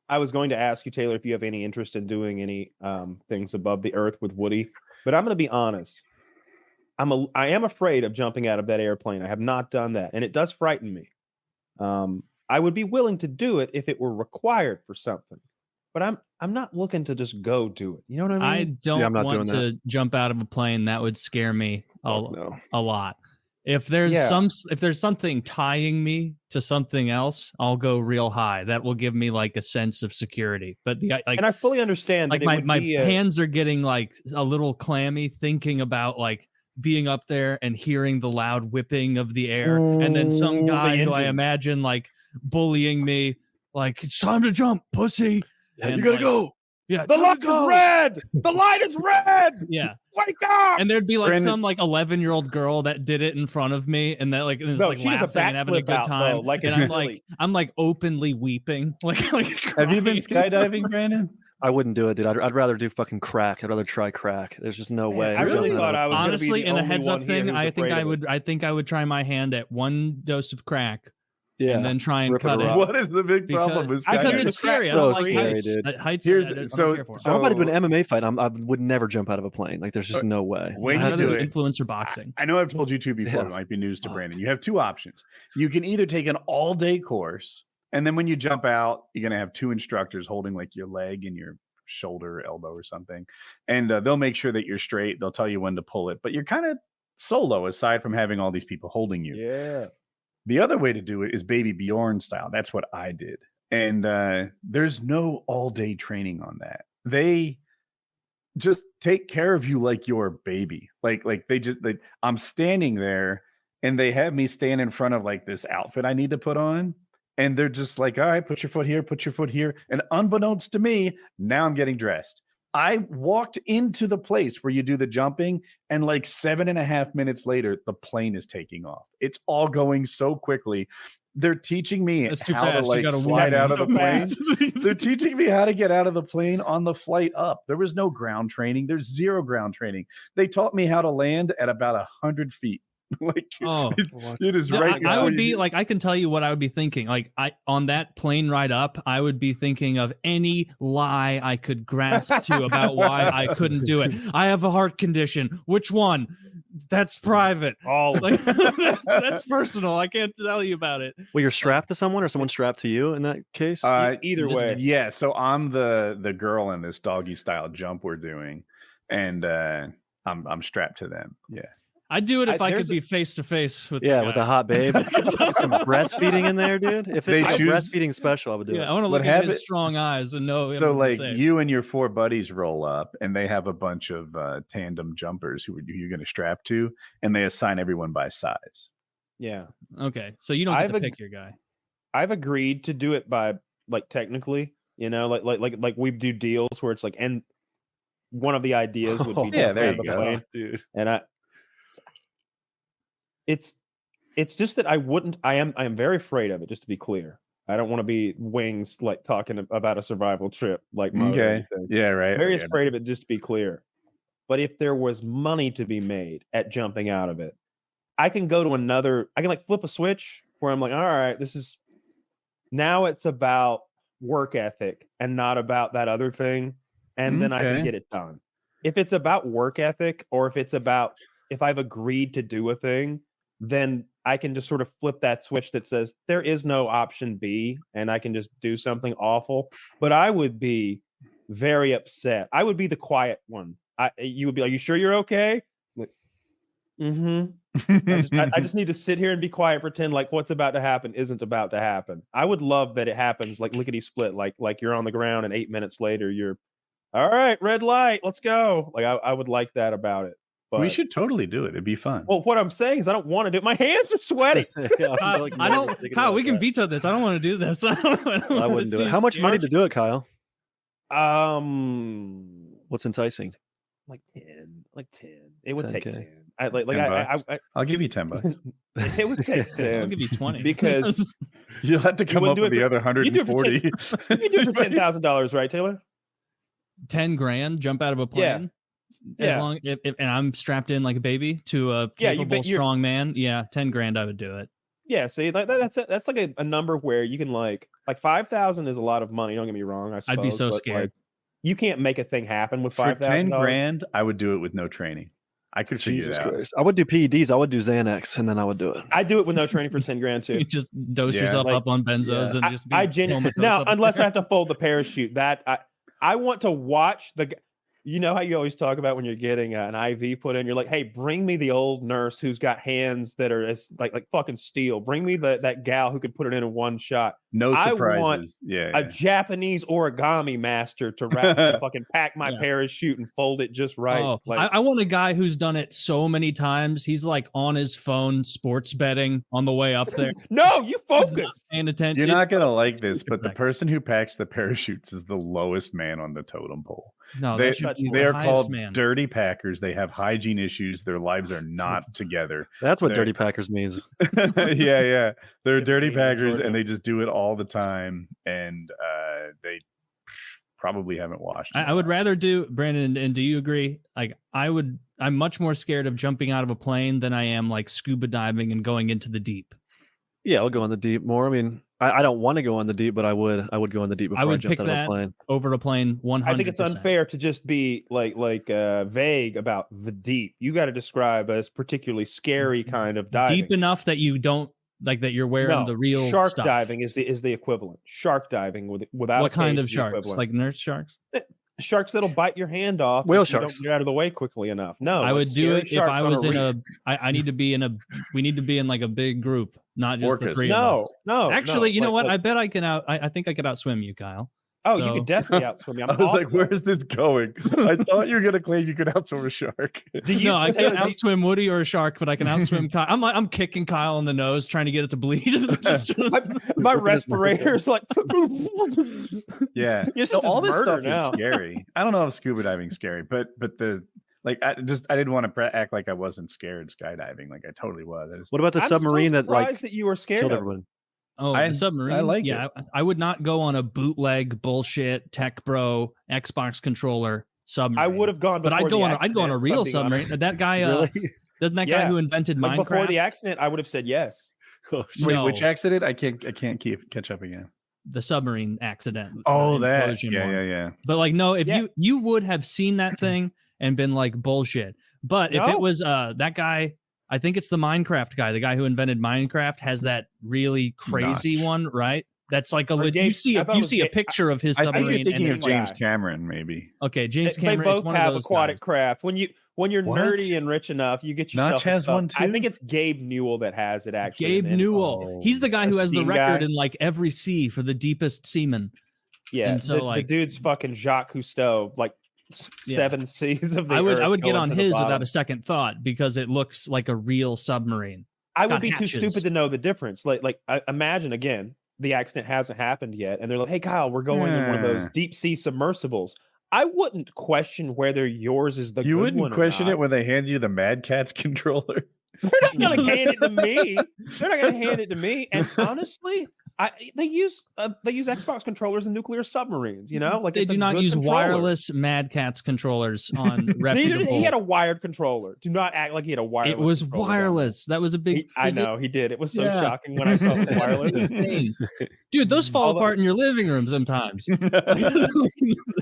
I was going to ask you, Taylor, if you have any interest in doing any things above the earth with Woody, but I'm going to be honest. I am afraid of jumping out of that airplane. I have not done that, and it does frighten me. I would be willing to do it if it were required for something, but I'm not looking to just go do it. You know what I mean? I don't want to jump out of a plane. That would scare me a lot. If there's something tying me to something else, I'll go real high. That will give me like a sense of security. But and I fully understand. Like my hands are getting like a little clammy thinking about like being up there and hearing the loud whipping of the air, and then some guy who I imagine like bullying me, like, it's time to jump, pussy. Yeah, you gotta go. Yeah, the light is red. The light is red. Yeah, wake up. And there'd be like some like 11-year-old girl that did it in front of me, and that like, and like laughing and having a good time. And I'm like openly weeping. Like have you been skydiving, Brandon? I wouldn't do it, dude. I'd rather do fucking crack. I'd rather try crack. There's just no way. I really thought I was honestly in a heads up thing. I think I would try my hand at 1 dose of crack. Yeah, and then try and cut it. What is the big problem with skydiving? Because it's scary. I don't like heights. So I'm about to do an MMA fight. I would never jump out of a plane. Like, there's just no way. When you do influencer boxing. I know I've told you two before. It might be news to Brandon. You have 2 options. You can either take an all-day course, and then when you jump out, you're gonna have 2 instructors holding like your leg and your shoulder, elbow, or something, and they'll make sure that you're straight. They'll tell you when to pull it, but you're kind of solo aside from having all these people holding you. Yeah. The other way to do it is Baby Bjorn style. That's what I did. And there's no all-day training on that. They just take care of you like your baby. Like I'm standing there and they have me stand in front of like this outfit I need to put on. And they're just like, all right, put your foot here, put your foot here. And unbeknownst to me, now I'm getting dressed. I walked into the place where you do the jumping, and like 7.5 minutes later, the plane is taking off. It's all going so quickly. They're teaching me how to like slide out of the plane. They're teaching me how to get out of the plane on the flight up. There was no ground training. There's 0 ground training. They taught me how to land at about 100 feet. Like, it is right. I would be like, I can tell you what I would be thinking. Like, on that plane ride up, I would be thinking of any lie I could grasp to about why I couldn't do it. I have a heart condition. Which one? That's private. Like, that's personal. I can't tell you about it. Well, you're strapped to someone, or someone strapped to you in that case? Either way. Yeah. So I'm the girl in this doggy style jump we're doing, and I'm strapped to them. Yeah. I'd do it if I could be face to face with with a hot babe. Some breastfeeding in there, dude. If it's a breastfeeding special, I would do it. I want to look at his strong eyes and know. So like you and your 4 buddies roll up, and they have a bunch of tandem jumpers who you're going to strap to, and they assign everyone by size. Yeah. Okay. So you don't get to pick your guy. I've agreed to do it by like technically, you know, like we do deals where it's like, and one of the ideas would be there you go, plane, dude. And it's just that I am very afraid of it, just to be clear. I don't want to be wings like talking about a survival trip like okay. Yeah, right. Very afraid of it, just to be clear. But if there was money to be made at jumping out of it, I can go to I can like flip a switch where I'm like, all right, now it's about work ethic and not about that other thing. And then I can get it done. If it's about work ethic, or if I've agreed to do a thing, then I can just sort of flip that switch that says there is no option B, and I can just do something awful. But I would be very upset. I would be the quiet one. You would be like, "You sure you're okay?" Like, I just need to sit here and be quiet, pretend like what's about to happen isn't about to happen. I would love that it happens like lickety split, like you're on the ground and 8 minutes later you're, all right, red light, let's go. Like I would like that about it. But we should totally do it. It'd be fun. Well, what I'm saying is I don't want to do it. My hands are sweaty. Kyle, we can veto this. I don't want to do this. I wouldn't do it. How much money to do it, Kyle? What's enticing? Like 10. It would take 10. I'll give you $10. It would take 10. I'll give you 20 because you'll have to come up with the other 140. You do it for $10,000, right, Taylor? 10 grand, jump out of a plane. As long and I'm strapped in like a baby to a capable strong man. Yeah, 10 grand, I would do it. Yeah, see, that's like a number where you can like 5,000 is a lot of money. Don't get me wrong. I suppose, I'd be so but, scared. Like, you can't make a thing happen with For $5,000. 10 grand, I would do it with no training. I could figure Jesus it out. Christ. I would do PEDs. I would do Xanax, and then I would do it. I do it with no training for 10 grand too. You just dose Yeah, yourself like, up on benzos and just be no, unless I have to fold the parachute. That I want to watch the. You know how you always talk about when you're getting an IV put in, you're like, hey, bring me the old nurse who's got hands that are as like fucking steel. Bring me that gal who could put it in one shot. No surprises. I want a Japanese origami master to fucking pack my parachute and fold it just right. Oh, like, I want a guy who's done it so many times. He's like on his phone sports betting on the way up there. No, you focus. Paying attention. You're not gonna like this, but the person who packs the parachutes is the lowest man on the totem pole. No, they are called man. dirty packers. They have hygiene issues. Their lives are not together. That's what dirty packers means. yeah. They're dirty packers, and they just do it all the time. And they probably haven't washed. I would rather do, Brandon, and do you agree? Like, I'm much more scared of jumping out of a plane than I am like scuba diving and going into the deep. Yeah, I'll go on the deep more. I mean, I don't want to go on the deep, but I would go on the deep before I jumped out of a plane. Over a plane, 100%. I think it's unfair to just be like vague about the deep. You got to describe as particularly scary kind of diving. Deep enough that you don't like that you're wearing the real shark stuff. diving is the equivalent. Shark diving without what kind of sharks? Equivalent. Like nurse sharks? Sharks that'll bite your hand off. Whale if you sharks. don't get out of the way quickly enough. No, I would do it if I was in reef. I need to be in a. We need to be in like a big group, not just the three of us. No. Actually, you know what? I bet I can I think I could outswim you, Kyle. Oh, you could definitely outswim me. I was like, where is this going? I thought you were gonna claim you could outswim a shark. No, I can't outswim Woody or a shark, but I can outswim Kyle. I'm kicking Kyle in the nose, trying to get it to bleed. My respirator's like, yeah. So all this stuff is scary. I don't know if scuba diving's scary, but the like I didn't want to act like I wasn't scared skydiving. Like I totally was. What about the submarine that like that you were scared killed of? everyone? Oh, the submarine. I like it. I would not go on a bootleg bullshit tech bro Xbox controller submarine. I would have gone, but I'd go on a real submarine. That guy, doesn't that guy who invented Minecraft? Before the accident, I would have said yes. Wait, which accident? I can't catch up again. The submarine accident. Oh, that. Yeah. But like, no, if you would have seen that thing and been like bullshit. But if it was that guy. I think it's the Minecraft guy, the guy who invented Minecraft, has that really crazy one, right? That's like you see a picture of his submarine. I think you're thinking of James Cameron, maybe. Okay, James Cameron. They both one have of those aquatic guys. craft. When you're nerdy and rich enough, you get yourself. Notch has one too? I think it's Gabe Newell that has it actually. Gabe Newell. He's the guy who has the record in like every sea for the deepest seaman. Yeah, and so the dude's fucking Jacques Cousteau, like 7 seas of the earth. I would get on his without a second thought because it looks like a real submarine. I would be too stupid to know the difference. Like imagine again, the accident hasn't happened yet, and they're like, "Hey, Kyle, we're going in one of those deep sea submersibles." I wouldn't question whether yours is the good one. You wouldn't question it when they hand you the Mad Catz controller. They're not gonna hand it to me. They're not gonna hand it to me. And honestly, they use Xbox controllers in nuclear submarines. You know, like they do not use wireless Mad Catz controllers on reputable. He had a wired controller. Do not act like he had a wireless. It was wireless. That was a big. I know he did. It was so shocking when I saw it was wireless. Dude, those fall apart in your living room sometimes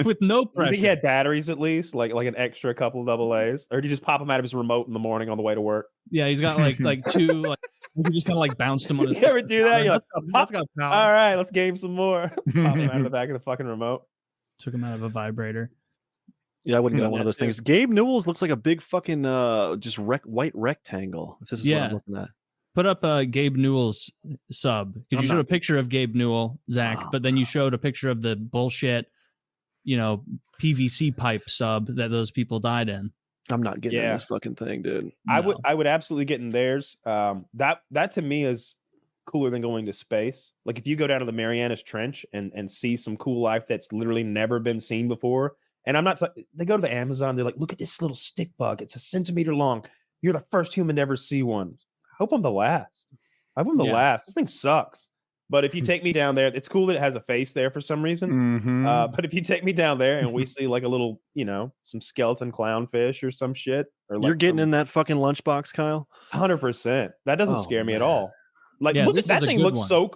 with no pressure. I think he had batteries at least, like an extra couple of AA's, or did you just pop him out of his remote in the morning on the way to work? Yeah, he's got like two. Like, you just kind of like bounced him on his. You ever do that? You're like, that's got power. All right, let's game some more. Pop him out of the back of the fucking remote. Took him out of a vibrator. Yeah, I wouldn't get on one of those things. Gabe Newell's looks like a big fucking just white rectangle. This is what I'm looking at. Put up Gabe Newell's sub because you showed a picture of Gabe Newell, Zach, but then you showed a picture of the bullshit, PVC pipe sub that those people died in. I'm not getting in this fucking thing, dude. No. I would absolutely get in theirs. That to me is cooler than going to space. Like if you go down to the Marianas Trench and see some cool life that's literally never been seen before. And I'm not. They go to the Amazon. They're like, look at this little stick bug. It's 1 centimeter long. You're the first human to ever see one. I hope I'm the last. I hope I'm the last. This thing sucks. But if you take me down there, it's cool that it has a face there for some reason. Mm-hmm. But if you take me down there and we see like a little, some skeleton clownfish or some shit, or like you're getting in that fucking lunchbox, Kyle. 100%. That doesn't scare me at all. Like, Yeah, look this at is that a thing. good Looks one. so.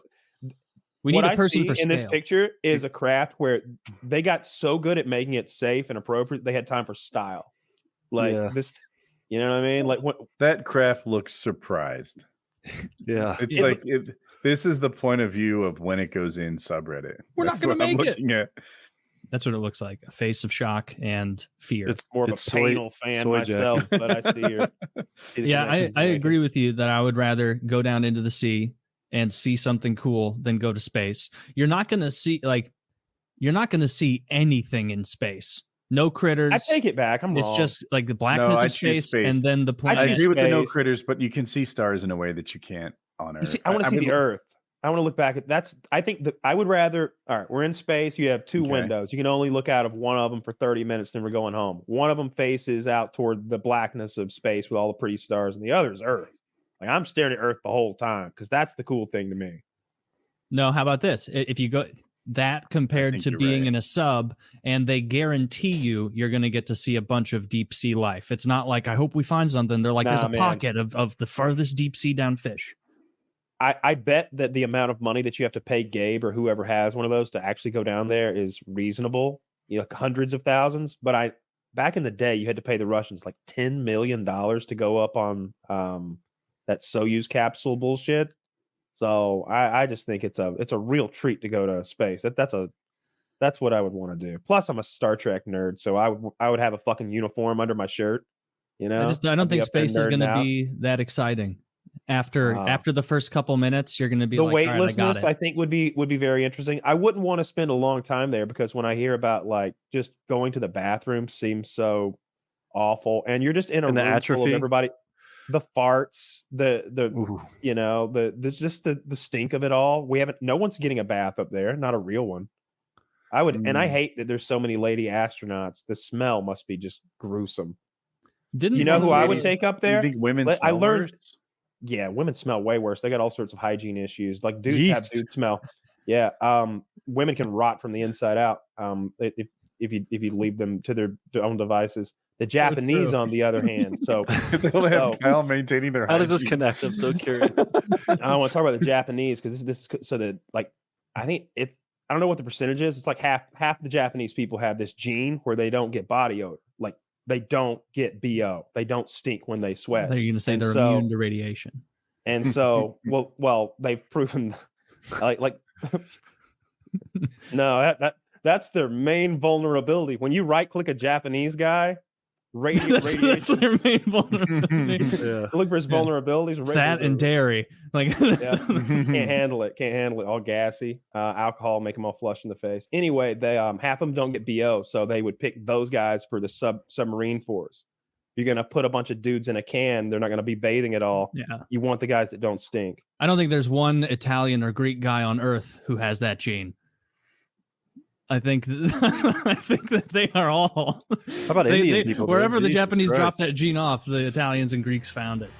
We need What a person I see for in this scale. picture is a craft where they got so good at making it safe and appropriate. They had time for style. Like Yeah. this, you know what I mean? Like what? That craft looks surprised. Yeah. It's Yeah. like this is the point of view of when it goes in subreddit. We're not That's gonna what I'm make it. looking at. That's what it looks like. A face of shock and fear. It's More of it's a Painel fan soy myself, jacket. but I see your. See the Yeah, connections I you're agree with you that I would rather go down into the sea and see something cool than go to space. You're not going to see anything in space. No critters. I take it back. I'm It's wrong. just like the blackness I of choose space, space. and then the I planet. agree with the no space. critters, but you can see stars in a way that you can't on Earth. You see, I want to see the Earth. I want to look back at that's. I think that I would rather. All right, we're in space. You have two Okay. windows. You can only look out of one of them for 30 minutes, then we're going home. One of them faces out toward the blackness of space with all the pretty stars, and the other is Earth. Like I'm staring at Earth the whole time because that's the cool thing to me. No, how about this? If you go that compared think to you're being right. in a sub, and they guarantee you're going to get to see a bunch of deep sea life. It's not like I hope we find something. They're like there's Nah, a man. pocket of the farthest deep sea down fish. I bet that the amount of money that you have to pay Gabe or whoever has one of those to actually go down there is reasonable. You know, like hundreds of thousands. But back in the day, you had to pay the Russians like $10 million to go up on that Soyuz capsule bullshit. So I just think it's a real treat to go to space. That's what I would want to do. Plus, I'm a Star Trek nerd, so I would have a fucking uniform under my shirt. You know, I don't I'd be think up there space is going to nerding out. be that exciting. After Wow. the first couple minutes, you're going to be The like, all right, I got weightlessness, it. I think, would be very interesting. I wouldn't want to spend a long time there because when I hear about like just going to the bathroom seems so awful, and you're just in a And the room full of atrophy? everybody, the farts, the Ooh. you know the just the stink of it all. No one's getting a bath up there, not a real one. I would, and I hate that there's so many lady astronauts. The smell must be just gruesome. Didn't You know one who of I the- would take up You there? think women I smell learned- worse? Yeah, women smell way worse. They got all sorts of hygiene issues. Like dudes have Yeast. dude smell. Yeah, women can rot from the inside out. If you leave them to their own devices. The Japanese, true. on the other hand, so They don't have So- Kyle maintaining their How does this hygiene. connect? I'm so curious. I want to talk about the Japanese because this so that like I think it's I don't know what the percentage is. It's like half the Japanese people have this gene where they don't get body odor. Like they don't get BO. They don't stink when they sweat. They're going to say And they're so- immune to radiation. And so, well, they've proven like no, that's their main vulnerability. When you right click a Japanese guy, That's radiation, their main vulnerability. Yeah. look for his Yeah. vulnerabilities. It's that and dairy. Like, Yeah. Can't handle it. All gassy. Alcohol make them all flush in the face. Anyway, they half of them don't get BO, so they would pick those guys for the submarine force. You're gonna put a bunch of dudes in a can, they're not gonna be bathing at all. yeah. You want the guys that don't stink. I don't think there's one Italian or Greek guy on Earth who has that gene. I think I think that they are all. How about Indian people? Wherever the Jesus Japanese dropped Christ. that gene off, the Italians and Greeks found it.